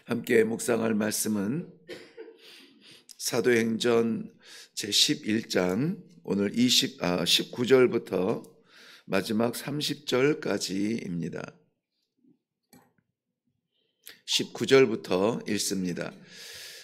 함께 묵상할 말씀은 사도행전 제11장 오늘 19절부터 마지막 30절까지입니다. 19절부터 읽습니다.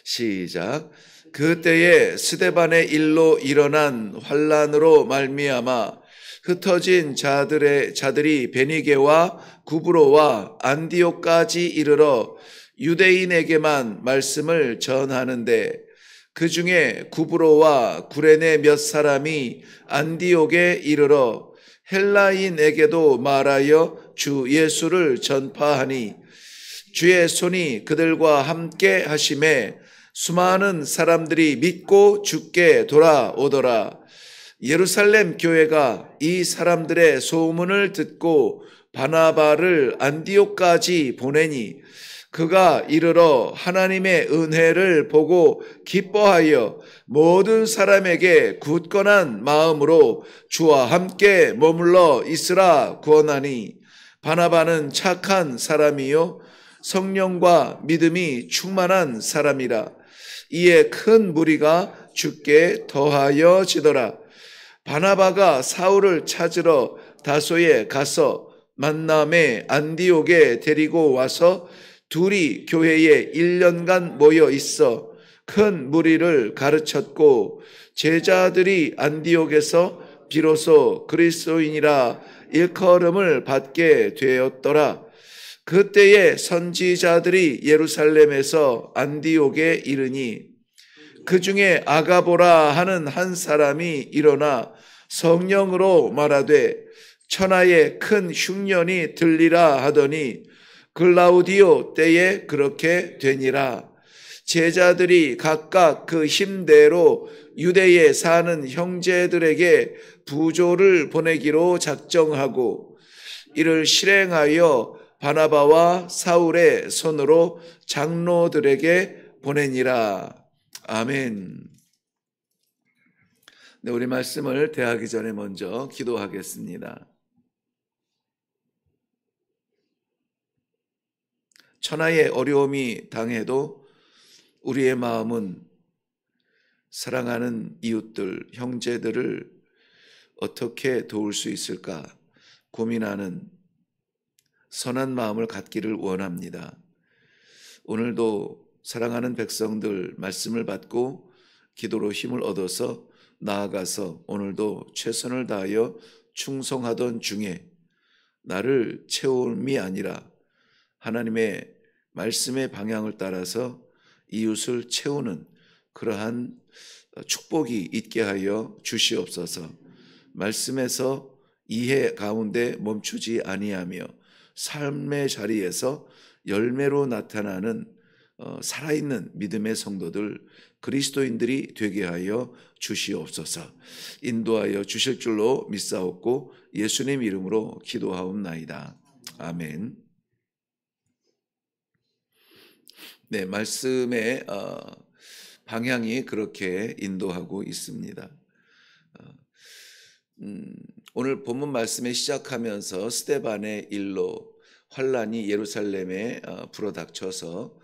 시작. 그때에 스데반의 일로 일어난 환난으로 말미암아 흩어진 자들이 베니게와 구브로와 안디옥까지 이르러 유대인에게만 말씀을 전하는데 그 중에 구브로와 구레네 몇 사람이 안디옥에 이르러 헬라인에게도 말하여 주 예수를 전파하니 주의 손이 그들과 함께 하심에 수많은 사람들이 믿고 주께 돌아오더라. 예루살렘 교회가 이 사람들의 소문을 듣고 바나바를 안디옥까지 보내니 그가 이르러 하나님의 은혜를 보고 기뻐하여 모든 사람에게 굳건한 마음으로 주와 함께 머물러 있으라 구언하니 바나바는 착한 사람이요 성령과 믿음이 충만한 사람이라. 이에 큰 무리가 주께 더하여지더라. 바나바가 사울을 찾으러 다소에 가서 만남에 안디옥에 데리고 와서 둘이 교회에 1년간 모여 있어 큰 무리를 가르쳤고 제자들이 안디옥에서 비로소 그리스도인이라 일컬음을 받게 되었더라. 그때에 선지자들이 예루살렘에서 안디옥에 이르니 그 중에 아가보라 하는 한 사람이 일어나 성령으로 말하되 천하에 큰 흉년이 들리라 하더니 글라우디오 때에 그렇게 되니라. 제자들이 각각 그 힘대로 유대에 사는 형제들에게 부조를 보내기로 작정하고 이를 실행하여 바나바와 사울의 손으로 장로들에게 보내니라. 아멘. 네, 우리 말씀을 대하기 전에 먼저 기도하겠습니다. 천하의 어려움이 당해도 우리의 마음은 사랑하는 이웃들, 형제들을 어떻게 도울 수 있을까 고민하는 선한 마음을 갖기를 원합니다. 오늘도 사랑하는 백성들 말씀을 받고 기도로 힘을 얻어서 나아가서 오늘도 최선을 다하여 충성하던 중에 나를 채움이 아니라 하나님의 말씀의 방향을 따라서 이웃을 채우는 그러한 축복이 있게 하여 주시옵소서. 말씀에서 이해 가운데 멈추지 아니하며 삶의 자리에서 열매로 나타나는 살아있는 믿음의 성도들 그리스도인들이 되게 하여 주시옵소서. 인도하여 주실 줄로 믿사옵고 예수님 이름으로 기도하옵나이다. 아멘. 네, 말씀의 방향이 그렇게 인도하고 있습니다. 오늘 본문 말씀에 시작하면서 스데반의 일로 환란이 예루살렘에 불어닥쳐서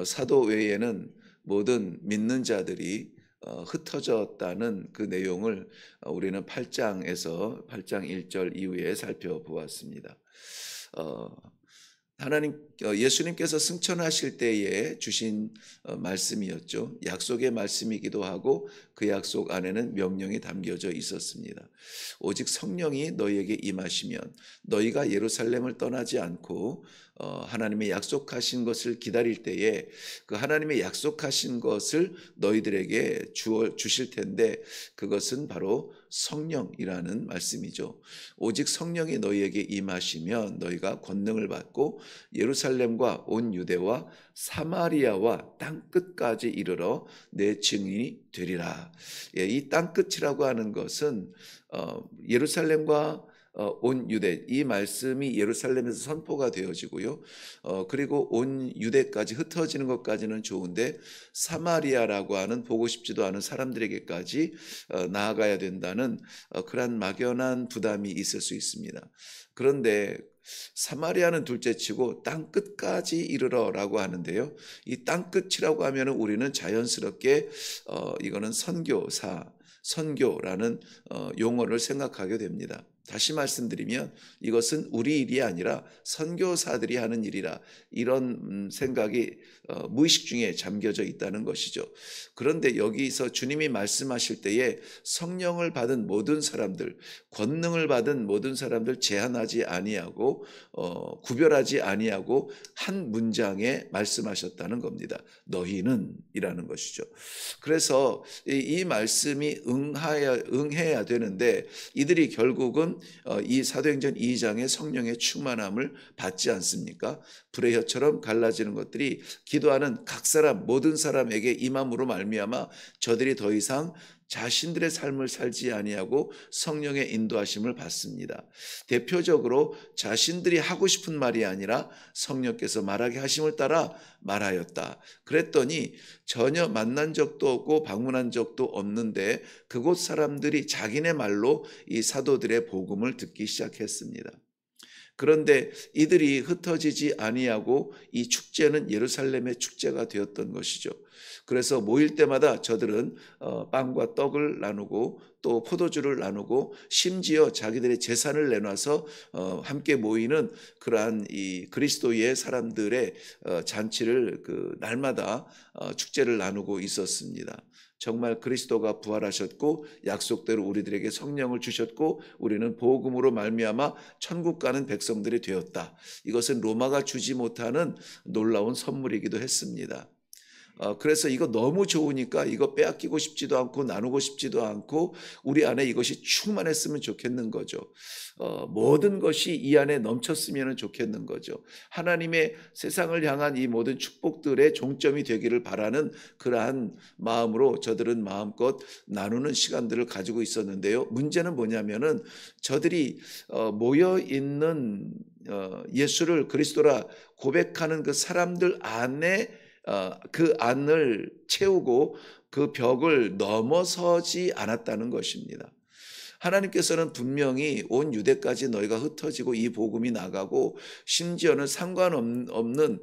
사도 외에는 모든 믿는 자들이 흩어졌다는 그 내용을 우리는 8장에서 8장 1절 이후에 살펴보았습니다. 예수님께서 승천하실 때에 주신 말씀이었죠. 약속의 말씀이기도 하고 그 약속 안에는 명령이 담겨져 있었습니다. 오직 성령이 너희에게 임하시면 너희가 예루살렘을 떠나지 않고 하나님의 약속하신 것을 기다릴 때에 그 하나님의 약속하신 것을 너희들에게 주실 텐데 그것은 바로 성령이라는 말씀이죠. 오직 성령이 너희에게 임하시면 너희가 권능을 받고 예루살렘과 온 유대와 사마리아와 땅끝까지 이르러 내 증인이 되리라. 이 땅끝이라고 하는 것은 예루살렘과 온 유대, 이 말씀이 예루살렘에서 선포가 되어지고요. 그리고 온 유대까지 흩어지는 것까지는 좋은데 사마리아라고 하는 보고 싶지도 않은 사람들에게까지 나아가야 된다는 그러한 막연한 부담이 있을 수 있습니다. 그런데 사마리아는 둘째치고 땅 끝까지 이르러라고 하는데요. 이 땅 끝이라고 하면은 우리는 자연스럽게 이거는 선교라는 용어를 생각하게 됩니다. 다시 말씀드리면 이것은 우리 일이 아니라 선교사들이 하는 일이라, 이런 생각이 무의식 중에 잠겨져 있다는 것이죠. 그런데 여기서 주님이 말씀하실 때에 성령을 받은 모든 사람들, 권능을 받은 모든 사람들 제한하지 아니하고 구별하지 아니하고 한 문장에 말씀하셨다는 겁니다. 너희는 이라는 것이죠. 그래서 이 말씀이 응해야 되는데 이들이 결국은 이 사도행전 2장의 성령의 충만함을 받지 않습니까? 불의 혀처럼 갈라지는 것들이 기도하는 각 사람, 모든 사람에게 임함으로 말미암아 저들이 더 이상 자신들의 삶을 살지 아니하고 성령의 인도하심을 받습니다. 대표적으로 자신들이 하고 싶은 말이 아니라 성령께서 말하게 하심을 따라 말하였다. 그랬더니 전혀 만난 적도 없고 방문한 적도 없는데 그곳 사람들이 자기네 말로 이 사도들의 복음을 듣기 시작했습니다. 그런데 이들이 흩어지지 아니하고 이 축제는 예루살렘의 축제가 되었던 것이죠. 그래서 모일 때마다 저들은 빵과 떡을 나누고 또 포도주를 나누고 심지어 자기들의 재산을 내놔서 함께 모이는 그러한 이 그리스도의 사람들의 잔치를 그 날마다 축제를 나누고 있었습니다. 정말 그리스도가 부활하셨고 약속대로 우리들에게 성령을 주셨고 우리는 복음으로 말미암아 천국 가는 백성들이 되었다. 이것은 로마가 주지 못하는 놀라운 선물이기도 했습니다. 그래서 이거 너무 좋으니까 이거 빼앗기고 싶지도 않고 나누고 싶지도 않고 우리 안에 이것이 충만했으면 좋겠는 거죠. 모든 것이 이 안에 넘쳤으면 좋겠는 거죠. 하나님의 세상을 향한 이 모든 축복들의 종점이 되기를 바라는 그러한 마음으로 저들은 마음껏 나누는 시간들을 가지고 있었는데요. 문제는 뭐냐면은 저들이 모여 있는 예수를 그리스도라 고백하는 그 사람들 안에 그 안을 채우고 그 벽을 넘어서지 않았다는 것입니다. 하나님께서는 분명히 온 유대까지 너희가 흩어지고 이 복음이 나가고 심지어는 상관없는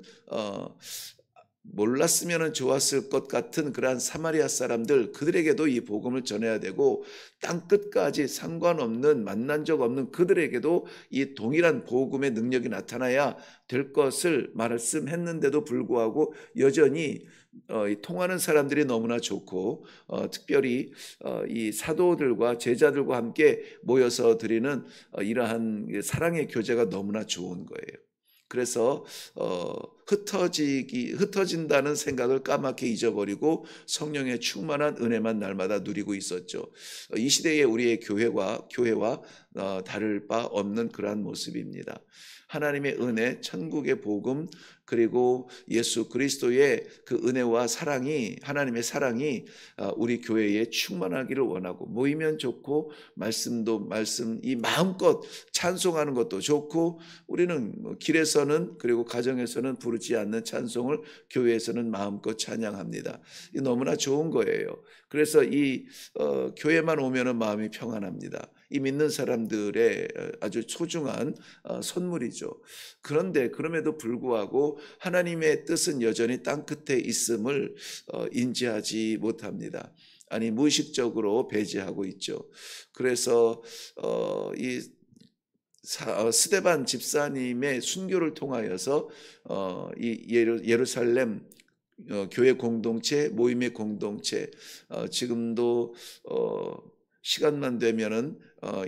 몰랐으면 좋았을 것 같은 그러한 사마리아 사람들, 그들에게도 이 복음을 전해야 되고 땅 끝까지 상관없는 만난 적 없는 그들에게도 이 동일한 복음의 능력이 나타나야 될 것을 말씀했는데도 불구하고 여전히 통하는 사람들이 너무나 좋고 특별히 이 사도들과 제자들과 함께 모여서 드리는 이러한 사랑의 교제가 너무나 좋은 거예요. 그래서 흩어진다는 생각을 까맣게 잊어버리고 성령의 충만한 은혜만 날마다 누리고 있었죠. 이 시대의 우리의 교회와 다를 바 없는 그러한 모습입니다. 하나님의 은혜, 천국의 복음, 그리고 예수 그리스도의 그 은혜와 사랑이, 하나님의 사랑이 우리 교회에 충만하기를 원하고, 모이면 좋고 말씀 이 마음껏 찬송하는 것도 좋고, 우리는 길에서는 그리고 가정에서는 부르지 않는 찬송을 교회에서는 마음껏 찬양합니다. 이 너무나 좋은 거예요. 그래서 이 교회만 오면은 마음이 평안합니다. 이 믿는 사람들의 아주 소중한 선물이죠. 그런데 그럼에도 불구하고 하나님의 뜻은 여전히 땅 끝에 있음을 인지하지 못합니다. 아니 무의식적으로 배제하고 있죠. 그래서 이 스데반 집사님의 순교를 통하여서 이 예루살렘 교회 공동체, 모임의 공동체, 지금도 시간만 되면은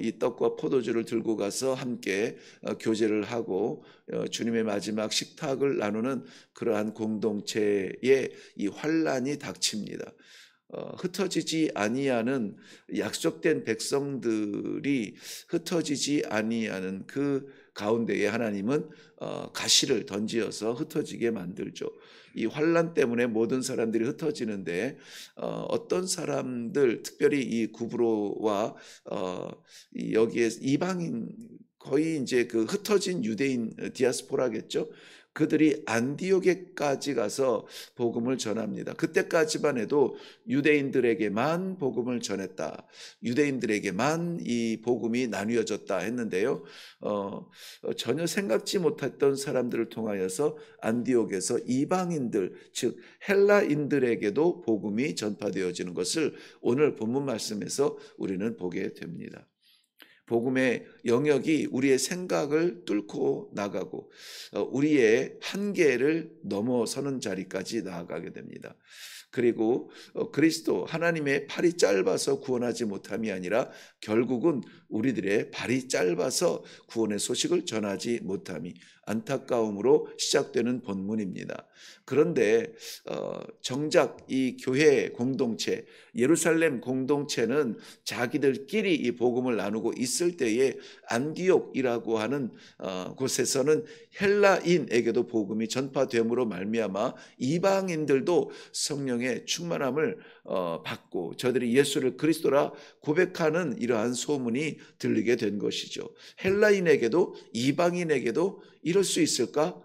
이 떡과 포도주를 들고 가서 함께 교제를 하고 주님의 마지막 식탁을 나누는 그러한 공동체에 이 환란이 닥칩니다. 흩어지지 아니하는 약속된 백성들이 흩어지지 아니하는 그 가운데에 하나님은 가시를 던지어서 흩어지게 만들죠. 이 환난 때문에 모든 사람들이 흩어지는데 어떤 사람들, 특별히 이 구브로와 여기에 이방인, 거의 이제 그 흩어진 유대인 디아스포라겠죠. 그들이 안디옥에까지 가서 복음을 전합니다. 그때까지만 해도 유대인들에게만 복음을 전했다, 유대인들에게만 이 복음이 나뉘어졌다 했는데요. 전혀 생각지 못했던 사람들을 통하여서 안디옥에서 이방인들, 즉 헬라인들에게도 복음이 전파되어지는 것을 오늘 본문 말씀에서 우리는 보게 됩니다. 복음의 영역이 우리의 생각을 뚫고 나가고 우리의 한계를 넘어서는 자리까지 나아가게 됩니다. 그리고 그리스도 하나님의 팔이 짧아서 구원하지 못함이 아니라 결국은 우리들의 발이 짧아서 구원의 소식을 전하지 못함이 안타까움으로 시작되는 본문입니다. 그런데 정작 이 교회 공동체, 예루살렘 공동체는 자기들끼리 이 복음을 나누고 있을 때에 안디옥이라고 하는 곳에서는 헬라인에게도 복음이 전파됨으로 말미암아 이방인들도 성령의 충만함을 받고 저들이 예수를 그리스도라 고백하는 이러한 소문이 들리게 된 것이죠. 헬라인에게도 이방인에게도 이럴 수 있을까?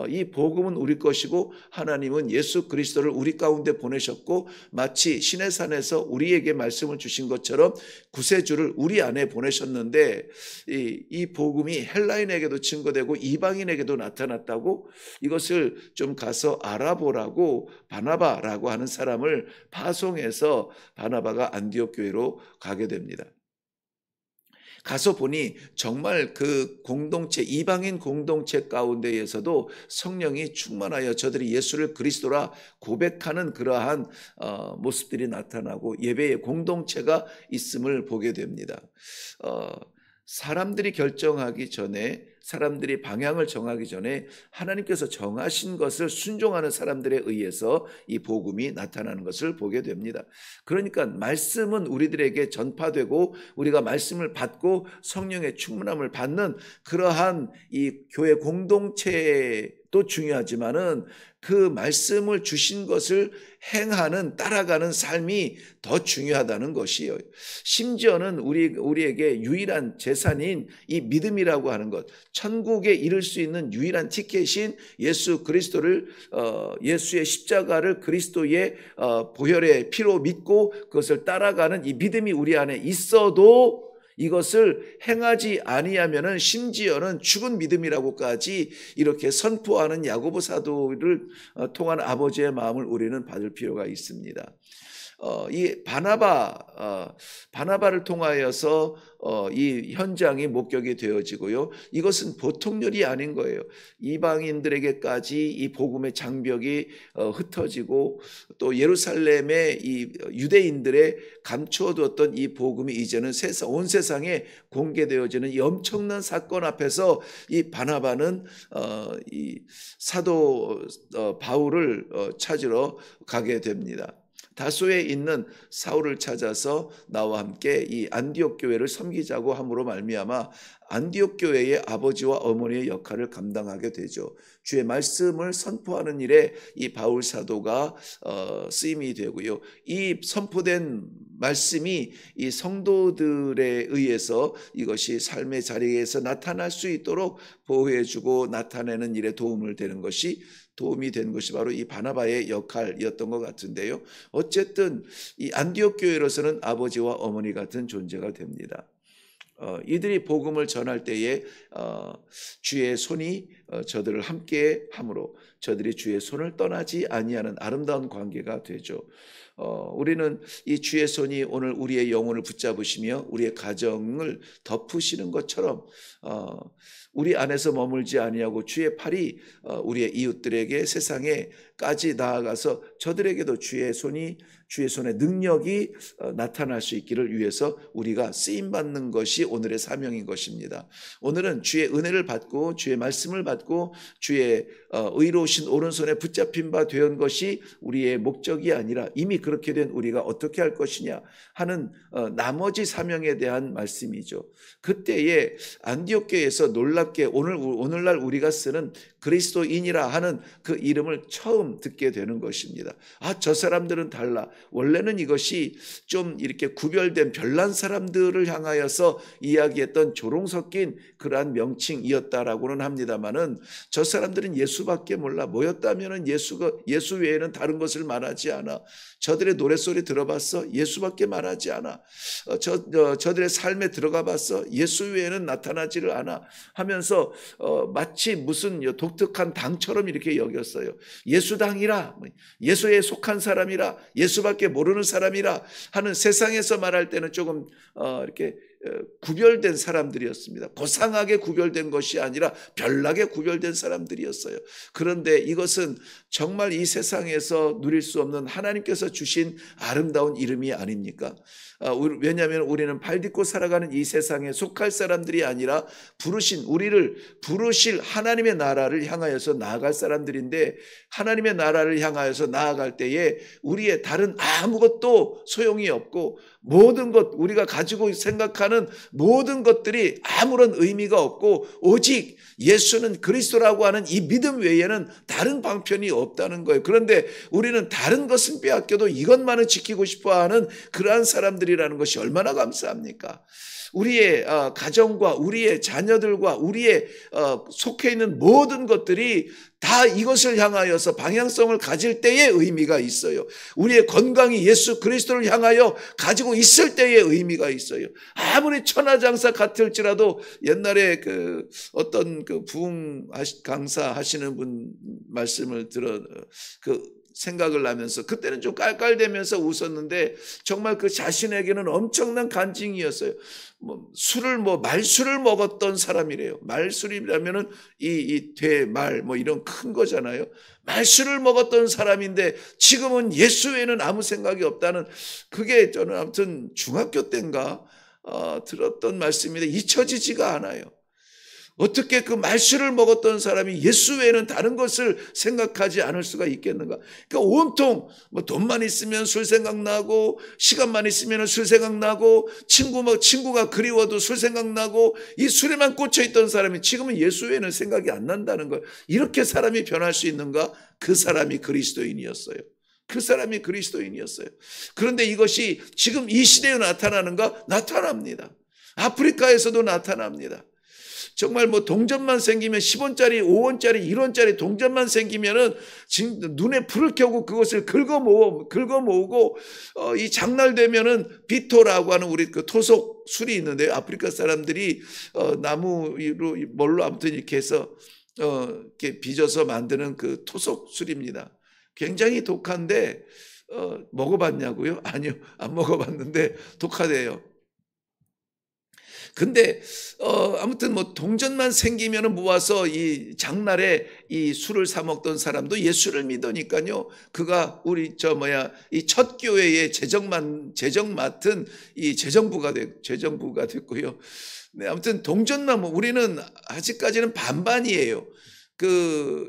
이 복음은 우리 것이고 하나님은 예수 그리스도를 우리 가운데 보내셨고 마치 시내산에서 우리에게 말씀을 주신 것처럼 구세주를 우리 안에 보내셨는데 이 복음이 헬라인에게도 증거되고 이방인에게도 나타났다고, 이것을 좀 가서 알아보라고 바나바라고 하는 사람을 파송해서 바나바가 안디옥 교회로 가게 됩니다. 가서 보니 정말 그 공동체, 이방인 공동체 가운데에서도 성령이 충만하여 저들이 예수를 그리스도라 고백하는 그러한 모습들이 나타나고 예배의 공동체가 있음을 보게 됩니다. 사람들이 결정하기 전에, 사람들이 방향을 정하기 전에 하나님께서 정하신 것을 순종하는 사람들에 의해서 이 복음이 나타나는 것을 보게 됩니다. 그러니까 말씀은 우리들에게 전파되고 우리가 말씀을 받고 성령의 충만함을 받는 그러한 이 교회 공동체도 중요하지만은 그 말씀을 주신 것을 행하는, 따라가는 삶이 더 중요하다는 것이에요. 심지어는 우리에게 유일한 재산인 이 믿음이라고 하는 것, 천국에 이를 수 있는 유일한 티켓인 예수 그리스도를, 예수의 십자가를 그리스도의 보혈의 피로 믿고 그것을 따라가는 이 믿음이 우리 안에 있어도 이것을 행하지 아니하면은 심지어는 죽은 믿음이라고까지 이렇게 선포하는 야고보 사도를 통한 아버지의 마음을 우리는 받을 필요가 있습니다. 이 바나바를 통하여서 이 현장이 목격이 되어지고요. 이것은 보통 일이 아닌 거예요. 이방인들에게까지 이 복음의 장벽이 흩어지고 또 예루살렘의 이 유대인들의 감추어두었던 이 복음이 이제는 온 세상에 공개되어지는 이 엄청난 사건 앞에서 이 바나바는 이 사도 바울을 찾으러 가게 됩니다. 다소에 있는 사울을 찾아서 나와 함께 이 안디옥 교회를 섬기자고 함으로 말미암아 안디옥 교회의 아버지와 어머니의 역할을 감당하게 되죠. 주의 말씀을 선포하는 일에 이 바울 사도가 쓰임이 되고요. 이 선포된 말씀이 이 성도들에 의해서 이것이 삶의 자리에서 나타날 수 있도록 보호해주고 나타내는 일에 도움이 된 것이 바로 이 바나바의 역할이었던 것 같은데요. 어쨌든 이 안디옥 교회로서는 아버지와 어머니 같은 존재가 됩니다. 이들이 복음을 전할 때에 주의 손이 저들을 함께 함으로 저들이 주의 손을 떠나지 아니하는 아름다운 관계가 되죠. 우리는 이 주의 손이 오늘 우리의 영혼을 붙잡으시며 우리의 가정을 덮으시는 것처럼 우리 안에서 머물지 아니하고 주의 팔이 우리의 이웃들에게 세상에까지 나아가서 저들에게도 주의 손의 능력이 나타날 수 있기를 위해서 우리가 쓰임받는 것이 오늘의 사명인 것입니다. 오늘은 주의 은혜를 받고 주의 말씀을 맞고 주의 의로우신 오른손에 붙잡힌 바 되온 것이 우리의 목적이 아니라 이미 그렇게 된 우리가 어떻게 할 것이냐 하는 나머지 사명에 대한 말씀이죠. 그때에 안디옥 교회에서 놀랍게 오늘날 우리가 쓰는 그리스도인이라 하는 그 이름을 처음 듣게 되는 것입니다. 저 사람들은 달라. 원래는 이것이 좀 이렇게 구별된 별난 사람들을 향하여서 이야기했던 조롱 섞인 그러한 명칭이었다라고는 합니다만은 저 사람들은 예수밖에 몰라. 모였다면은 예수 외에는 다른 것을 말하지 않아. 저들의 노랫소리 들어봤어? 예수밖에 말하지 않아. 저들의 삶에 들어가 봤어? 예수 외에는 나타나지를 않아 하면서 마치 무슨 독특한 당처럼 이렇게 여겼어요. 예수당이라, 예수에 속한 사람이라, 예수밖에 모르는 사람이라 하는 세상에서 말할 때는 조금 이렇게 구별된 사람들이었습니다. 고상하게 구별된 것이 아니라 별나게 구별된 사람들이었어요. 그런데 이것은 정말 이 세상에서 누릴 수 없는 하나님께서 주신 아름다운 이름이 아닙니까? 왜냐하면 우리는 발 딛고 살아가는 이 세상에 속할 사람들이 아니라 우리를 부르실 하나님의 나라를 향하여서 나아갈 사람들인데, 하나님의 나라를 향하여서 나아갈 때에 우리의 다른 아무것도 소용이 없고, 모든 것, 우리가 가지고 생각하는 모든 것들이 아무런 의미가 없고 오직 예수는 그리스도라고 하는 이 믿음 외에는 다른 방편이 없다는 거예요. 그런데 우리는 다른 것은 빼앗겨도 이것만은 지키고 싶어하는 그러한 사람들이라는 것이 얼마나 감사합니까? 우리의 가정과 우리의 자녀들과 우리의 속해 있는 모든 것들이 다 이것을 향하여서 방향성을 가질 때의 의미가 있어요. 우리의 건강이 예수 그리스도를 향하여 가지고 있을 때의 의미가 있어요. 아무리 천하장사 같을지라도 옛날에 어떤 부흥 강사 하시는 분 말씀을 생각을 하면서 그때는 좀 깔깔대면서 웃었는데 정말 그 자신에게는 엄청난 간증이었어요. 말술을 먹었던 사람이래요. 말술이라면은 말 이런 큰 거잖아요. 말술을 먹었던 사람인데 지금은 예수 외에는 아무 생각이 없다는, 그게 저는 아무튼 중학교 때인가 들었던 말씀인데 잊혀지지가 않아요. 어떻게 그 말술을 먹었던 사람이 예수 외에는 다른 것을 생각하지 않을 수가 있겠는가? 그러니까 온통 돈만 있으면 술 생각나고, 시간만 있으면 술 생각나고, 친구가 그리워도 술 생각나고, 이 술에만 꽂혀있던 사람이 지금은 예수 외에는 생각이 안 난다는 거예요. 이렇게 사람이 변할 수 있는가? 그 사람이 그리스도인이었어요. 그 사람이 그리스도인이었어요. 그런데 이것이 지금 이 시대에 나타나는가? 나타납니다. 아프리카에서도 나타납니다. 정말 동전만 생기면 10원짜리, 5원짜리, 1원짜리 동전만 생기면은 눈에 불을 켜고 그것을 긁어 모으고 이 장날 되면은 비토라고 하는 우리 그 토속 술이 있는데요. 아프리카 사람들이 나무로 뭘로 아무튼 이렇게 해서 이렇게 빚어서 만드는 그 토속 술입니다. 굉장히 독한데 먹어봤냐고요? 아니요, 안 먹어봤는데 독하대요. 근데 아무튼 동전만 생기면은 모아서 이 장날에 이 술을 사 먹던 사람도 예수를 믿으니까요. 그가 우리 이 첫 교회의 재정 맡은 이 재정부가 됐고요. 네, 아무튼 동전만 우리는 아직까지는 반반이에요.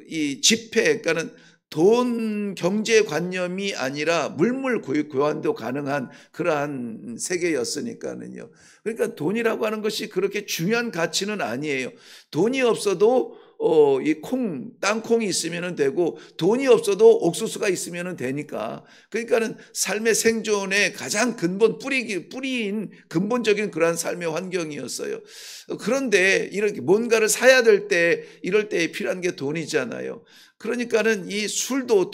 이 지폐, 그러니까는 돈 경제관념이 아니라 물물 교환도 가능한 그러한 세계였으니까는요. 그러니까 돈이라고 하는 것이 그렇게 중요한 가치는 아니에요. 돈이 없어도 땅콩이 있으면 되고, 돈이 없어도 옥수수가 있으면 되니까. 그러니까는 삶의 생존의 가장 뿌리인 근본적인 그러한 삶의 환경이었어요. 그런데 이렇게 뭔가를 사야 될 때, 이럴 때 필요한 게 돈이잖아요. 그러니까는 이 술도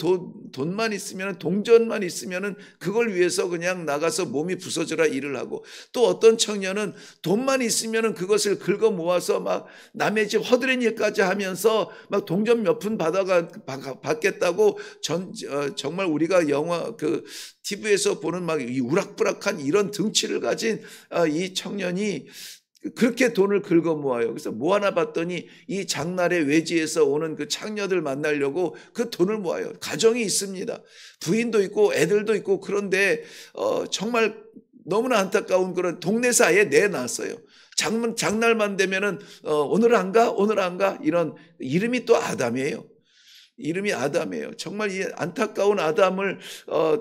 돈만 있으면, 동전만 있으면은 그걸 위해서 그냥 나가서 몸이 부서져라 일을 하고, 또 어떤 청년은 돈만 있으면은 그것을 긁어 모아서 막 남의 집 허드렛 일까지 하면서 막 동전 몇 푼 받겠다고 정말 우리가 영화 TV에서 보는 막 이 우락부락한 이런 등치를 가진 이 청년이 그렇게 돈을 긁어 모아요. 그래서 모아나 봤더니 이 장날의 외지에서 오는 그 창녀들 만나려고 그 돈을 모아요. 가정이 있습니다. 부인도 있고 애들도 있고. 그런데 정말 너무나 안타까운 그런 동네에서 아예 내놨어요. 장날만 되면은 오늘 안 가? 오늘 안 가? 이런 이름이 또 아담이에요. 이름이 아담이에요. 정말 이 안타까운 아담을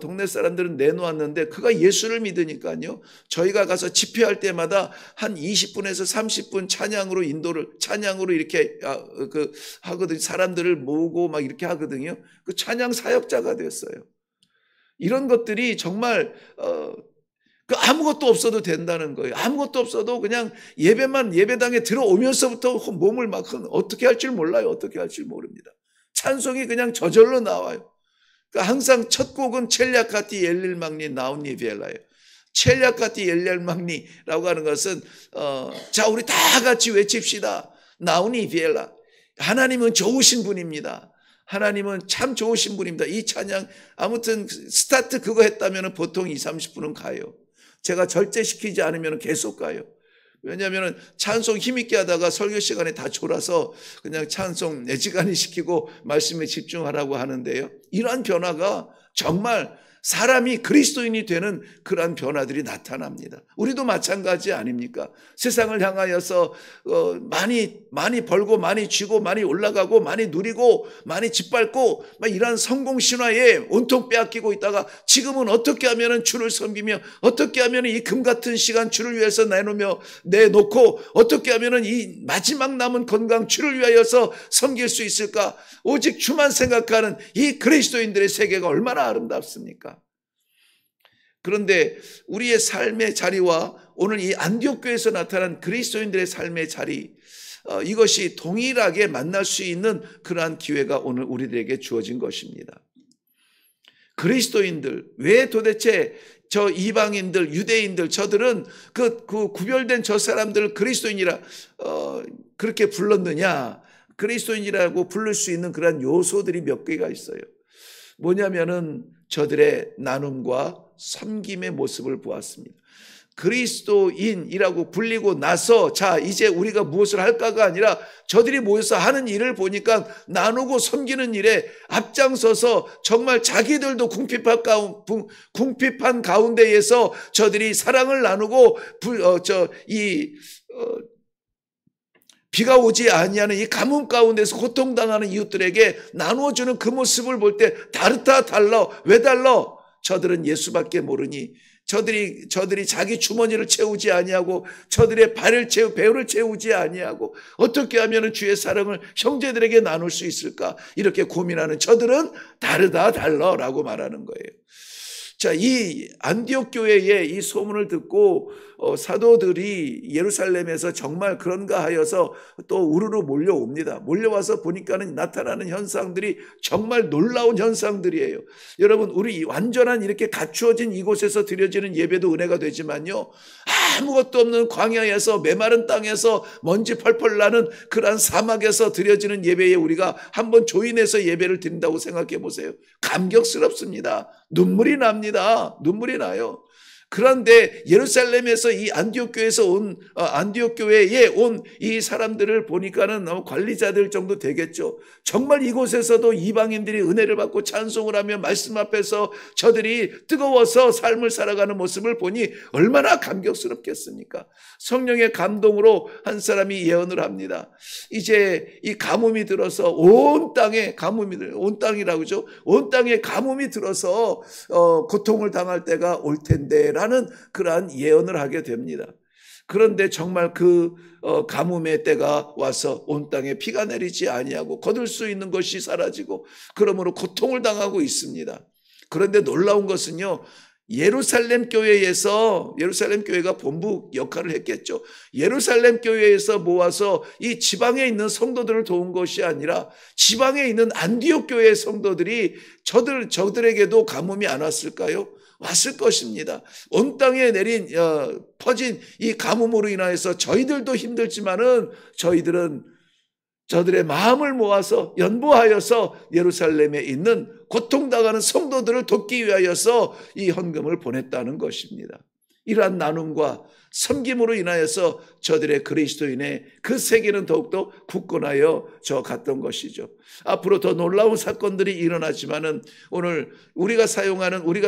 동네 사람들은 내놓았는데 그가 예수를 믿으니까요. 저희가 가서 집회할 때마다 한 20분에서 30분 찬양으로 이렇게 하거든요. 사람들을 모으고 막 이렇게 하거든요. 그 찬양 사역자가 됐어요. 이런 것들이 정말 그 아무것도 없어도 된다는 거예요. 아무것도 없어도 그냥 예배당에 들어오면서부터 몸을 막 어떻게 할 줄 몰라요. 어떻게 할 줄 모릅니다. 찬송이 그냥 저절로 나와요. 그러니까 항상 첫 곡은 첼리아카티 엘릴망니 나운니비엘라예요. 첼리아카티 엘릴망니라고 하는 것은 자 우리 다 같이 외칩시다. 나운니비엘라. 하나님은 좋으신 분입니다. 하나님은 참 좋으신 분입니다. 이 찬양 아무튼 스타트 그거 했다면 보통 20-30분은 가요. 제가 절제시키지 않으면 계속 가요. 왜냐하면 찬송 힘있게 하다가 설교 시간에 다 졸아서 그냥 찬송 내지간히 시키고 말씀에 집중하라고 하는데요. 이러한 변화가 정말 사람이 그리스도인이 되는 그러한 변화들이 나타납니다. 우리도 마찬가지 아닙니까? 세상을 향하여서 많이 벌고 많이 쥐고 많이 올라가고 많이 누리고 많이 짓밟고 막 이러한 성공 신화에 온통 빼앗기고 있다가 지금은 어떻게 하면 주를 섬기며 어떻게 하면 이 금 같은 시간 주를 위해서 내놓고 어떻게 하면 이 마지막 남은 건강 주를 위하여서 섬길 수 있을까? 오직 주만 생각하는 이 그리스도인들의 세계가 얼마나 아름답습니까? 그런데 우리의 삶의 자리와 오늘 이 안디옥 교회에서 나타난 그리스도인들의 삶의 자리, 이것이 동일하게 만날 수 있는 그러한 기회가 오늘 우리들에게 주어진 것입니다. 그리스도인들, 왜 도대체 저 이방인들, 유대인들, 저들은 그 구별된 저 사람들을 그리스도인이라 그렇게 불렀느냐? 그리스도인이라고 부를 수 있는 그런 요소들이 몇 개가 있어요. 뭐냐면은 저들의 나눔과 섬김의 모습을 보았습니다. 그리스도인이라고 불리고 나서 자 이제 우리가 무엇을 할까가 아니라 저들이 모여서 하는 일을 보니까 나누고 섬기는 일에 앞장서서 정말 자기들도 궁핍한 가운데에서 저들이 사랑을 나누고 비가 오지 아니하는 이 가뭄 가운데서 고통당하는 이웃들에게 나누어주는 그 모습을 볼 때 다르다 달라. 왜 달라? 저들은 예수밖에 모르니 저들이 자기 주머니를 채우지 아니하고 저들의 배를 채우지 아니하고 어떻게 하면 주의 사랑을 형제들에게 나눌 수 있을까? 이렇게 고민하는 저들은 다르다 달라라고 말하는 거예요. 자, 이 안디옥 교회의 이 소문을 듣고 사도들이 예루살렘에서 정말 그런가 하여서 또 우르르 몰려옵니다. 몰려와서 보니까는 나타나는 현상들이 정말 놀라운 현상들이에요. 여러분, 우리 완전한 이렇게 갖추어진 이곳에서 드려지는 예배도 은혜가 되지만요, 아무것도 없는 광야에서 메마른 땅에서 먼지 펄펄 나는 그러한 사막에서 드려지는 예배에 우리가 한번 조인해서 예배를 드린다고 생각해 보세요. 감격스럽습니다. 눈물이 납니다. 눈물이 나요. 그런데 예루살렘에서 이 안디옥 교회에 온 이 사람들을 보니까는 관리자들 정도 되겠죠. 정말 이곳에서도 이방인들이 은혜를 받고 찬송을 하며 말씀 앞에서 저들이 뜨거워서 삶을 살아가는 모습을 보니 얼마나 감격스럽겠습니까? 성령의 감동으로 한 사람이 예언을 합니다. 이제 이 가뭄이 들어서 온 땅에 온 땅에 가뭄이 들어서 고통을 당할 때가 올 텐데 라는 그러한 예언을 하게 됩니다. 그런데 정말 그 가뭄의 때가 와서 온 땅에 비가 내리지 아니하고 거둘 수 있는 것이 사라지고 그러므로 고통을 당하고 있습니다. 그런데 놀라운 것은요, 예루살렘 교회가 본부 역할을 했겠죠. 예루살렘 교회에서 모아서 이 지방에 있는 성도들을 도운 것이 아니라 지방에 있는 안디옥 교회의 성도들이 저들에게도 가뭄이 안 왔을까요? 왔을 것입니다. 온 땅에 퍼진 이 가뭄으로 인하여서 저희들도 힘들지만은 저희들은 저들의 마음을 모아서 연보하여서 예루살렘에 있는 고통당하는 성도들을 돕기 위하여서 이 헌금을 보냈다는 것입니다. 이러한 나눔과 섬김으로 인하여서 저들의 그리스도인의 그 세계는 더욱더 굳건하여 갔던 것이죠. 앞으로 더 놀라운 사건들이 일어나지만은 오늘 우리가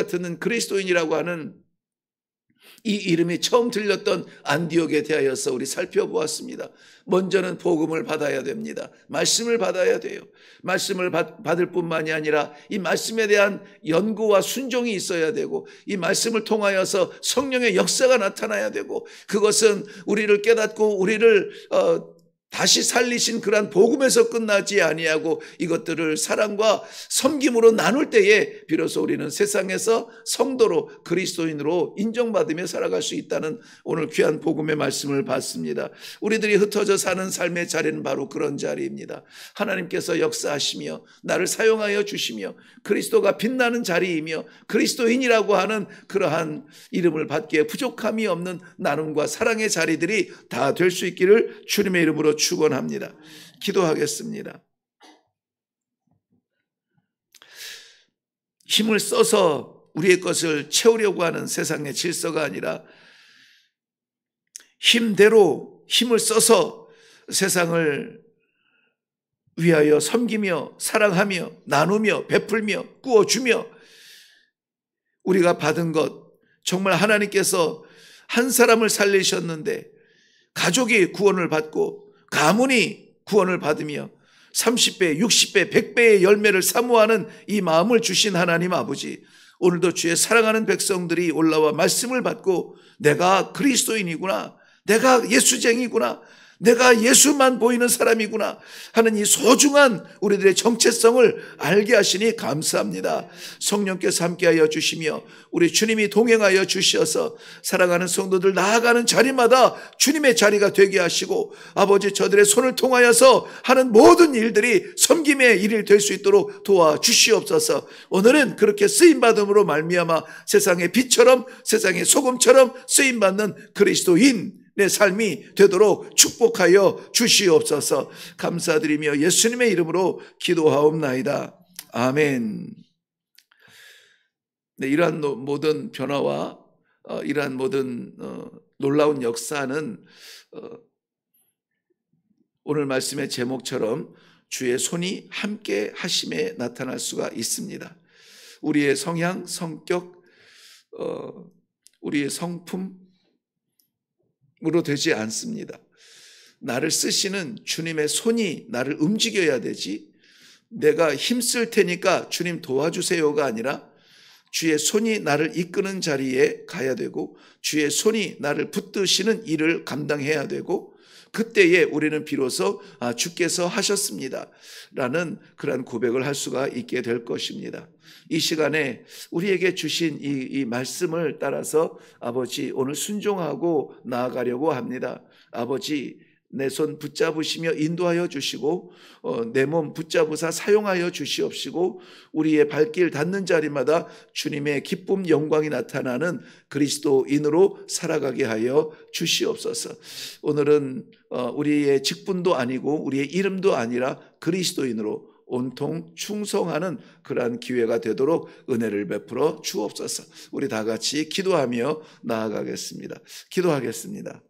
듣는 그리스도인이라고 하는 이 이름이 처음 들렸던 안디옥에 대하여서 우리 살펴보았습니다. 먼저는 복음을 받아야 됩니다. 말씀을 받아야 돼요. 말씀을 받을 뿐만이 아니라 이 말씀에 대한 연구와 순종이 있어야 되고, 이 말씀을 통하여서 성령의 역사가 나타나야 되고, 그것은 우리를 깨닫고 우리를 다시 살리신 그러한 복음에서 끝나지 아니하고 이것들을 사랑과 섬김으로 나눌 때에 비로소 우리는 세상에서 성도로, 그리스도인으로 인정받으며 살아갈 수 있다는 오늘 귀한 복음의 말씀을 받습니다. 우리들이 흩어져 사는 삶의 자리는 바로 그런 자리입니다. 하나님께서 역사하시며 나를 사용하여 주시며 그리스도가 빛나는 자리이며 그리스도인이라고 하는 그러한 이름을 받기에 부족함이 없는 나눔과 사랑의 자리들이 다 될 수 있기를 주님의 이름으로 축원합니다. 기도하겠습니다. 힘을 써서 우리의 것을 채우려고 하는 세상의 질서가 아니라 힘대로 힘을 써서 세상을 위하여 섬기며 사랑하며 나누며 베풀며 꾸어주며 우리가 받은 것, 정말 하나님께서 한 사람을 살리셨는데 가족이 구원을 받고 가문이 구원을 받으며 30배, 60배, 100배의 열매를 사모하는 이 마음을 주신 하나님 아버지, 오늘도 주의 사랑하는 백성들이 올라와 말씀을 받고 내가 그리스도인이구나, 내가 예수쟁이구나, 내가 예수만 보이는 사람이구나 하는 이 소중한 우리들의 정체성을 알게 하시니 감사합니다. 성령께서 함께하여 주시며 우리 주님이 동행하여 주셔서 사랑하는 성도들 나아가는 자리마다 주님의 자리가 되게 하시고, 아버지 저들의 손을 통하여서 하는 모든 일들이 섬김의 일이 될 수 있도록 도와주시옵소서. 오늘은 그렇게 쓰임받음으로 말미암아 세상의 빛처럼, 세상의 소금처럼 쓰임받는 그리스도인 내 삶이 되도록 축복하여 주시옵소서. 감사드리며 예수님의 이름으로 기도하옵나이다. 아멘. 네, 이러한 모든 변화와 이러한 모든 놀라운 역사는 오늘 말씀의 제목처럼 주의 손이 함께 하심에 나타날 수가 있습니다. 우리의 성향, 성격, 우리의 성품 으로 되지 않습니다. 나를 쓰시는 주님의 손이 나를 움직여야 되지, 내가 힘쓸 테니까 주님 도와주세요가 아니라 주의 손이 나를 이끄는 자리에 가야 되고 주의 손이 나를 붙드시는 일을 감당해야 되고, 그때에 우리는 비로소 주께서 하셨습니다 라는 그런 고백을 할 수가 있게 될 것입니다. 이 시간에 우리에게 주신 이 말씀을 따라서 아버지 오늘 순종하고 나아가려고 합니다. 아버지 내 손 붙잡으시며 인도하여 주시고 내 몸 붙잡으사 사용하여 주시옵시고 우리의 발길 닿는 자리마다 주님의 기쁨 영광이 나타나는 그리스도인으로 살아가게 하여 주시옵소서. 오늘은 우리의 직분도 아니고 우리의 이름도 아니라 그리스도인으로 온통 충성하는 그러한 기회가 되도록 은혜를 베풀어 주옵소서. 우리 다 같이 기도하며 나아가겠습니다. 기도하겠습니다.